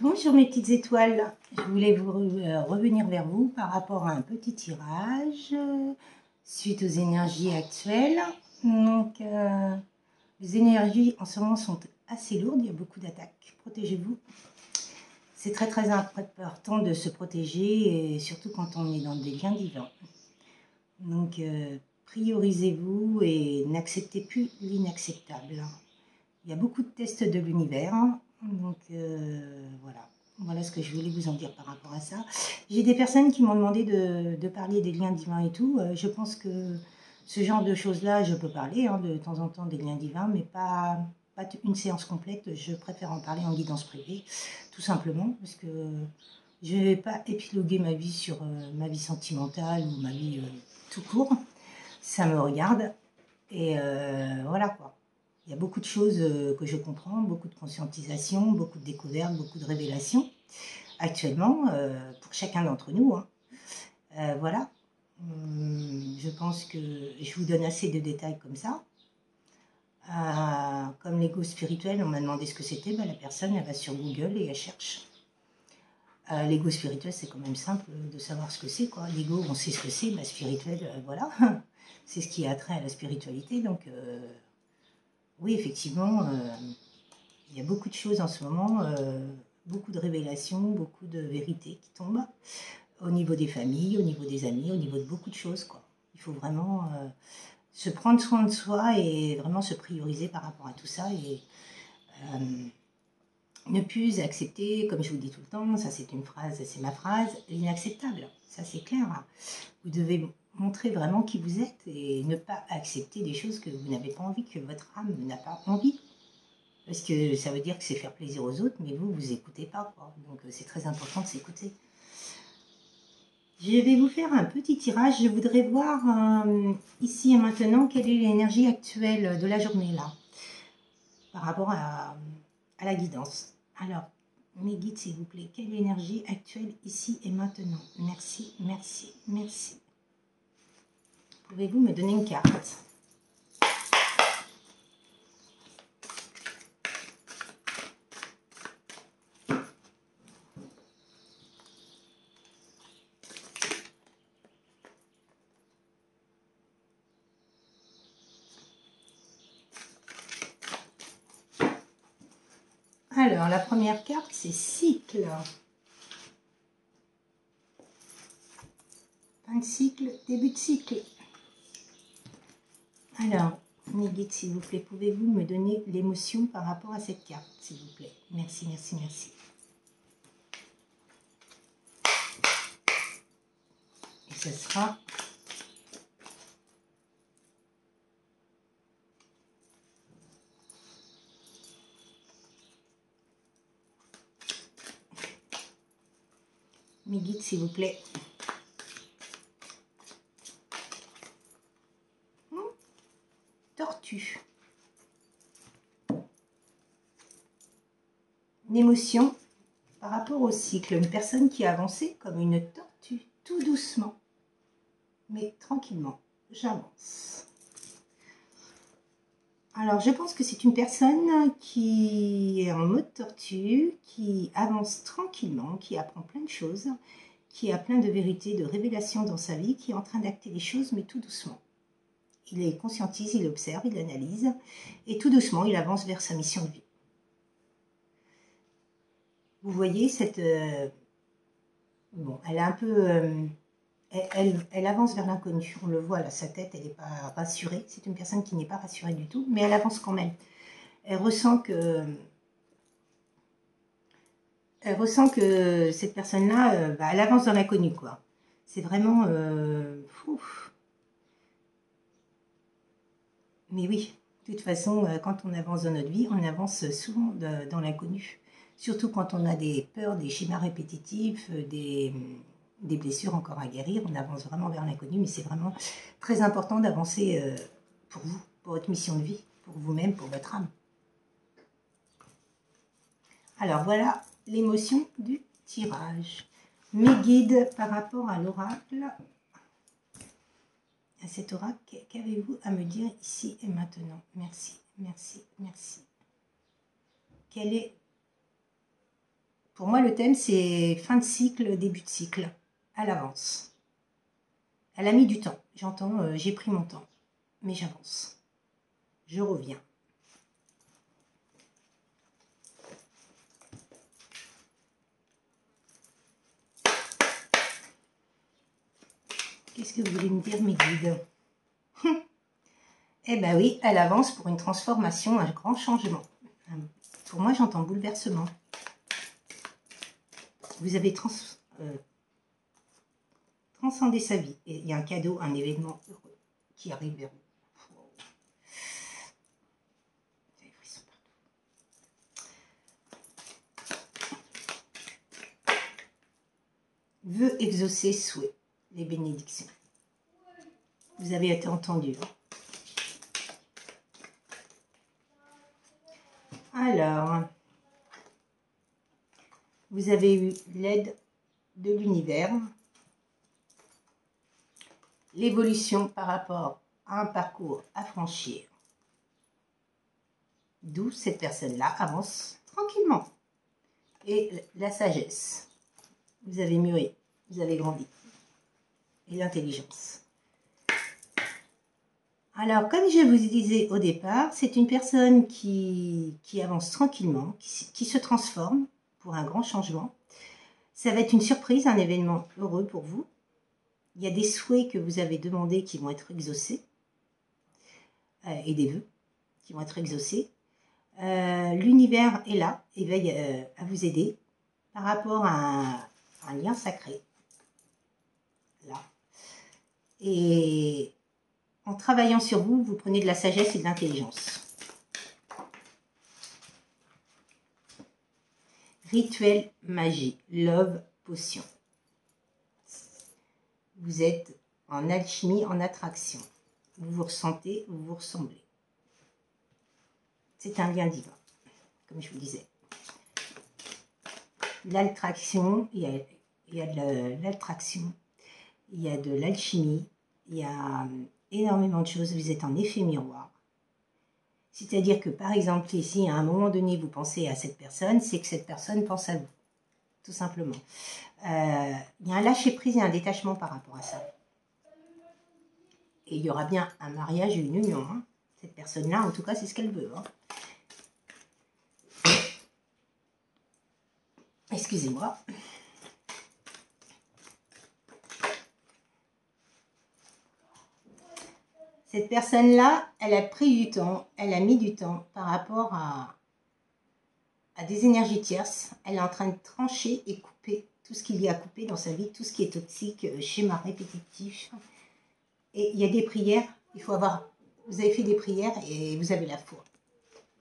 Bonjour mes petites étoiles, je voulais revenir vers vous par rapport à un petit tirage suite aux énergies actuelles. Donc, les énergies en ce moment sont assez lourdes, il y a beaucoup d'attaques, protégez-vous. C'est très important de se protéger, et surtout quand on est dans des liens divins. Donc, priorisez-vous et n'acceptez plus l'inacceptable. Il y a beaucoup de tests de l'univers, donc voilà. Voilà ce que je voulais vous en dire par rapport à ça. J'ai des personnes qui m'ont demandé de parler des liens divins et tout. Je pense que ce genre de choses-là, je peux parler de temps en temps des liens divins, mais pas une séance complète. Je préfère en parler en guidance privée, tout simplement, parce que je ne vais pas épiloguer ma vie sur ma vie sentimentale ou ma vie tout court. Ça me regarde et voilà quoi. Il y a beaucoup de choses que je comprends, beaucoup de conscientisation, beaucoup de découvertes, beaucoup de révélations actuellement pour chacun d'entre nous. Voilà. Je pense que je vous donne assez de détails comme ça. Comme l'ego spirituel, on m'a demandé ce que c'était. La personne, elle va sur Google et elle cherche. L'ego spirituel, c'est quand même simple de savoir ce que c'est. L'ego, on sait ce que c'est. Spirituel, voilà. C'est ce qui a trait à la spiritualité. Donc, oui, effectivement, il y a beaucoup de choses en ce moment, beaucoup de révélations, beaucoup de vérités qui tombent au niveau des familles, au niveau des amis, au niveau de beaucoup de choses, quoi. Il faut vraiment se prendre soin de soi et vraiment se prioriser par rapport à tout ça et ne plus accepter, comme je vous dis tout le temps, ça c'est une phrase, c'est ma phrase, l'inacceptable. Ça c'est clair. Vous devez montrer vraiment qui vous êtes et ne pas accepter des choses que vous n'avez pas envie, que votre âme n'a pas envie. Parce que ça veut dire que c'est faire plaisir aux autres, mais vous écoutez pas, quoi. Donc c'est très important de s'écouter. Je vais vous faire un petit tirage. Je voudrais voir ici et maintenant quelle est l'énergie actuelle de la journée là, par rapport à la guidance. Alors, mes guides, s'il vous plaît, quelle est l'énergie actuelle ici et maintenant? Merci, merci, merci. Pouvez-vous me donner une carte? Alors, la première carte, c'est cycle. Fin de cycle, début de cycle. Alors, mes guides, s'il vous plaît, pouvez-vous me donner l'émotion par rapport à cette carte, s'il vous plaît? Merci, merci, merci. Et ce sera... Mes guides, s'il vous plaît. Tortue. Une émotion par rapport au cycle. Une personne qui a avancé comme une tortue, tout doucement, mais tranquillement. J'avance. Alors, je pense que c'est une personne qui est en mode tortue, qui avance tranquillement, qui apprend plein de choses, qui a plein de vérités, de révélations dans sa vie, qui est en train d'acter les choses, mais tout doucement. Il les conscientise, il observe, il analyse, et tout doucement, il avance vers sa mission de vie. Vous voyez cette... bon, elle est un peu... elle avance vers l'inconnu. On le voit là, sa tête, elle n'est pas rassurée. C'est une personne qui n'est pas rassurée du tout, mais elle avance quand même. Elle ressent que cette personne-là, elle avance dans l'inconnu, quoi. C'est vraiment... Mais oui, de toute façon, quand on avance dans notre vie, on avance souvent dans l'inconnu. Surtout quand on a des peurs, des schémas répétitifs, des blessures encore à guérir, on avance vraiment vers l'inconnu, mais c'est vraiment très important d'avancer pour vous, pour votre mission de vie, pour vous-même, pour votre âme. Alors voilà l'émotion du tirage. Mes guides par rapport à l'oracle, à cet oracle, qu'avez-vous à me dire ici et maintenant? Merci, merci, merci. Quelle est Pour moi, le thème, c'est fin de cycle, début de cycle, à l'avance. Elle a mis du temps, j'entends, j'ai pris mon temps, mais j'avance. Je reviens. Qu'est-ce que vous voulez me dire, mes guides? Eh ben oui, elle avance pour une transformation, un grand changement. Pour moi, j'entends bouleversement. Vous avez transcendé sa vie. Et il y a un cadeau, un événement heureux qui arrive vers vous. Vœux exaucés, souhaits, les bénédictions. Vous avez été entendu. Alors, vous avez eu l'aide de l'univers, l'évolution par rapport à un parcours à franchir, d'où cette personne-là avance tranquillement. Et la sagesse, vous avez mûri, vous avez grandi, et l'intelligence. Alors, comme je vous disais au départ, c'est une personne qui avance tranquillement, qui se transforme pour un grand changement. Ça va être une surprise, un événement heureux pour vous. Il y a des souhaits que vous avez demandés qui vont être exaucés, et des vœux qui vont être exaucés. L'univers est là et veille à vous aider par rapport à un lien sacré. Là. Et en travaillant sur vous, vous prenez de la sagesse et de l'intelligence. Rituel magie, love potion. Vous êtes en alchimie, en attraction. Vous vous ressentez, vous vous ressemblez. C'est un lien divin, comme je vous disais. L'attraction, il y a de l'attraction, il y a de l'alchimie, il y a énormément de choses. Vous êtes en effet miroir. C'est-à-dire que, par exemple, ici, à un moment donné, vous pensez à cette personne, c'est que cette personne pense à vous, tout simplement. Il y a un lâcher-prise et un détachement par rapport à ça. Et il y aura bien un mariage et une union. Hein. Cette personne-là, en tout cas, c'est ce qu'elle veut. Hein. Excusez-moi. Cette personne-là, elle a pris du temps, elle a mis du temps par rapport à des énergies tierces. Elle est en train de trancher et couper tout ce qu'il y a à couper dans sa vie, tout ce qui est toxique, schéma répétitif. Et il y a des prières, il faut avoir... Vous avez fait des prières et vous avez la foi.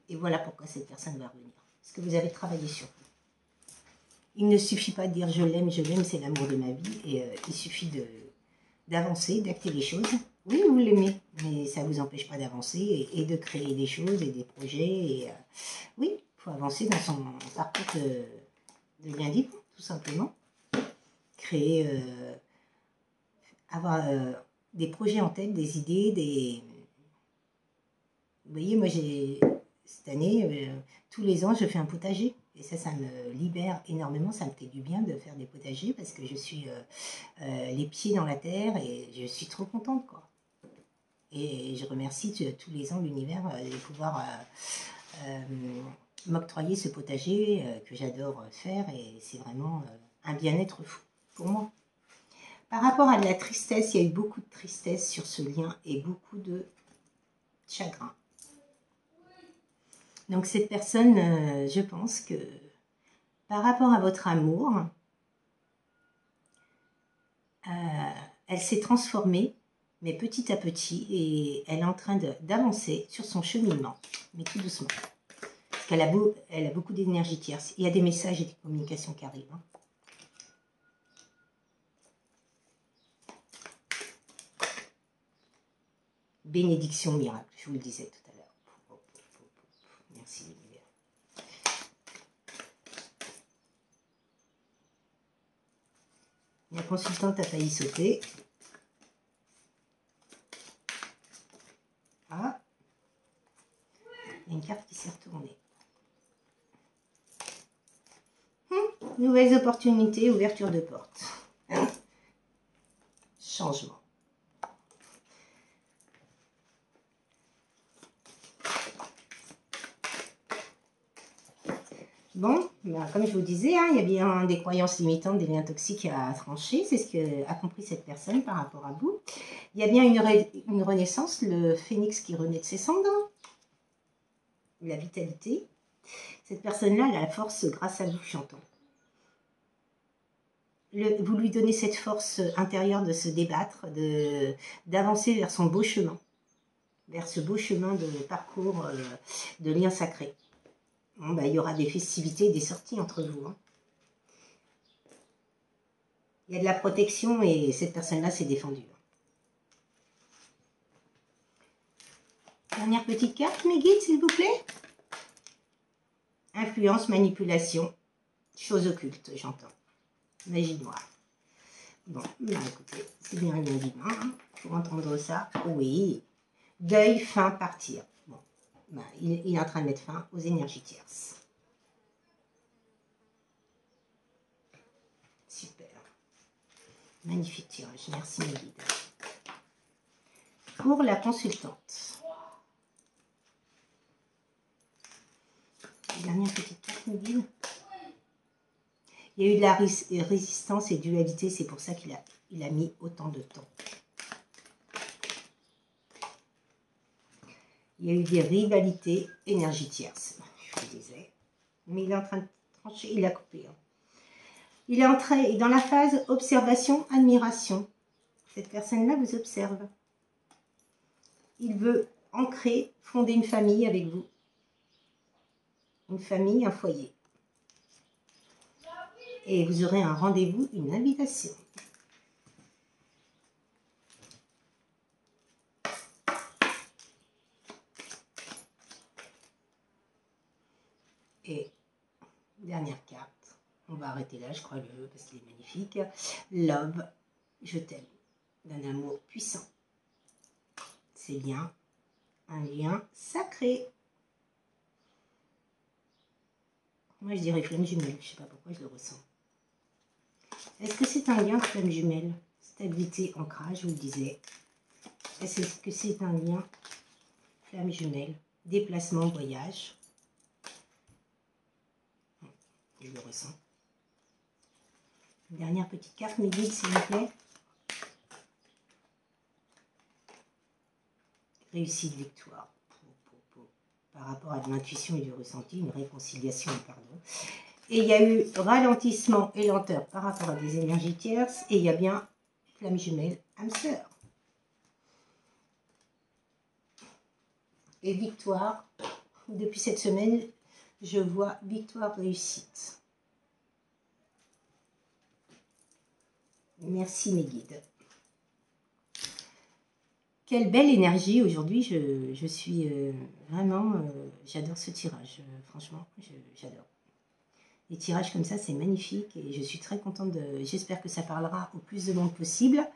Et voilà pourquoi cette personne va revenir. Parce que vous avez travaillé sur vous. Il ne suffit pas de dire je l'aime, c'est l'amour de ma vie. Et il suffit d'avancer, d'acter les choses. Oui, vous l'aimez, mais ça ne vous empêche pas d'avancer et de créer des choses et des projets. Et, oui, il faut avancer dans son parcours de lien divin, tout simplement. Créer, avoir des projets en tête, des idées, des... Vous voyez, moi, cette année, tous les ans, je fais un potager. Et ça me libère énormément, ça me fait du bien de faire des potagers parce que je suis les pieds dans la terre et je suis trop contente, quoi. Et je remercie tous les ans l'univers de pouvoir m'octroyer ce potager que j'adore faire et c'est vraiment un bien-être fou pour moi. Par rapport à de la tristesse, il y a eu beaucoup de tristesse sur ce lien et beaucoup de chagrin. Donc cette personne, je pense que par rapport à votre amour, elle s'est transformée, mais petit à petit, et elle est en train d'avancer sur son cheminement, mais tout doucement. Parce qu'elle a beaucoup d'énergie tierce. Il y a des messages et des communications qui arrivent. Hein. Bénédiction miracle, je vous le disais tout à l'heure. Merci l'univers. La consultante a failli sauter. Ah, il y a une carte qui s'est retournée. Nouvelles opportunités, ouverture de porte. Changement. Bon, ben, comme je vous disais, hein, il y a bien des croyances limitantes, des liens toxiques à trancher. C'est ce qu'a compris cette personne par rapport à vous. Il y a bien une renaissance, le phénix qui renaît de ses cendres. La vitalité. Cette personne-là, elle a la force grâce à vous, chantant. Vous lui donnez cette force intérieure de se débattre, d'avancer vers son beau chemin. Vers ce beau chemin de parcours de liens sacrés. Bon, ben, il y aura des festivités et des sorties entre vous. Hein. Il y a de la protection et cette personne-là s'est défendue. Dernière petite carte, mes guides, s'il vous plaît. Influence, manipulation, choses occultes, j'entends. Magie noire. Bon, ben, écoutez, c'est bien divin, hein, pour entendre ça. Oui. Deuil, fin, partir. Bon, ben, il est en train de mettre fin aux énergies tierces. Super. Magnifique tirage. Merci, mes guides. Pour la consultante. Dernière petite carte, mes guides. Il y a eu de la résistance et dualité, c'est pour ça qu'il a mis autant de temps. Il y a eu des rivalités, énergie tierce, je vous disais. Mais il est en train de trancher, il a coupé. Hein. Il est entré dans la phase observation, admiration. Cette personne-là vous observe. Il veut ancrer, fonder une famille avec vous. Une famille, un foyer. Et vous aurez un rendez-vous, une invitation. Et dernière carte. On va arrêter là, je crois, le jeu, parce qu'il est magnifique. Love, je t'aime. D'un amour puissant. C'est bien un lien sacré. Moi, je dirais flamme jumelle. Je ne sais pas pourquoi je le ressens. Est-ce que c'est un lien flamme jumelle? Stabilité, ancrage, je vous le disais. Est-ce que c'est un lien flamme jumelle? Déplacement, voyage. Je le ressens. Dernière petite carte, mes guides, s'il vous plaît. Réussite, victoire. Par rapport à de l'intuition et du ressenti, une réconciliation, pardon. Et il y a eu ralentissement et lenteur par rapport à des énergies tierces. Et il y a bien flamme jumelle, âme sœur. Et victoire. Depuis cette semaine, je vois victoire, réussite. Merci mes guides. Quelle belle énergie aujourd'hui, je suis vraiment, j'adore ce tirage, franchement, j'adore. Les tirages comme ça, c'est magnifique et je suis très contente j'espère que ça parlera au plus de monde possible.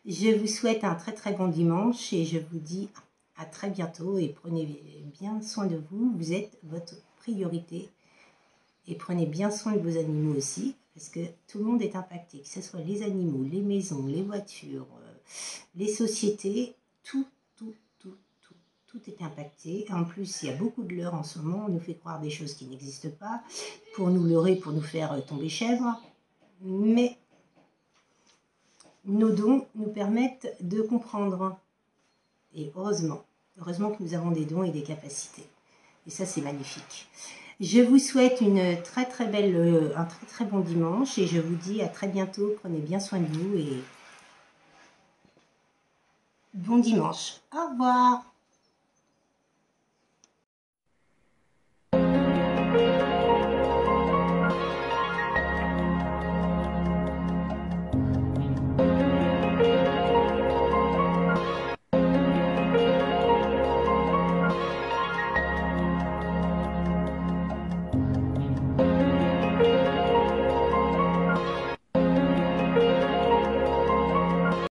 Je vous souhaite un très très bon dimanche et je vous dis à très bientôt et prenez bien soin de vous, vous êtes votre priorité et prenez bien soin de vos animaux aussi parce que tout le monde est impacté, que ce soit les animaux, les maisons, les voitures, les sociétés, tout est impacté. En plus, il y a beaucoup de leurres en ce moment. On nous fait croire des choses qui n'existent pas, pour nous leurrer, pour nous faire tomber chèvre. Mais nos dons nous permettent de comprendre. Et heureusement que nous avons des dons et des capacités. Et ça, c'est magnifique. Je vous souhaite un très très bon dimanche. Et je vous dis à très bientôt. Prenez bien soin de vous et bon dimanche. Au revoir.